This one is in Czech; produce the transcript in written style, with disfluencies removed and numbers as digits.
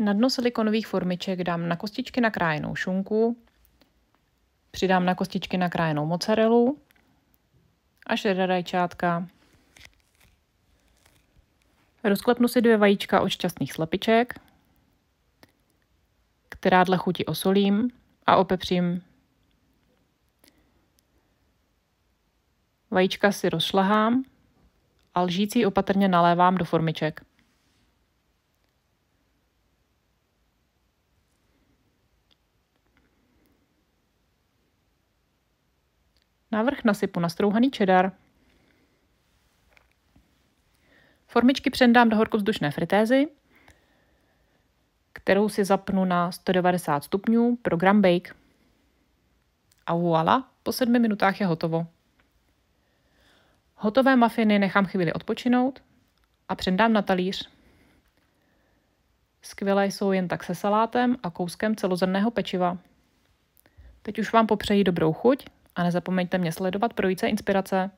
Na dno silikonových formiček dám na kostičky nakrájenou šunku, přidám na kostičky nakrájenou mozzarellu a šedé rajčátka. Rozklepnu si 2 vajíčka od šťastných slepiček, která dle chuti osolím a opepřím. Vajíčka si rozšlahám a lžící opatrně nalévám do formiček. Navrch nasypu nastrouhaný cheddar. Formičky přendám do horkovzdušné fritézy, kterou si zapnu na 190 stupňů pro gram bake. A voilà, po 7 minutách je hotovo. Hotové mafiny nechám chvíli odpočinout a přendám na talíř. Skvělé jsou jen tak se salátem a kouskem celozrnného pečiva. Teď už vám popřeji dobrou chuť a nezapomeňte mě sledovat pro více inspirace.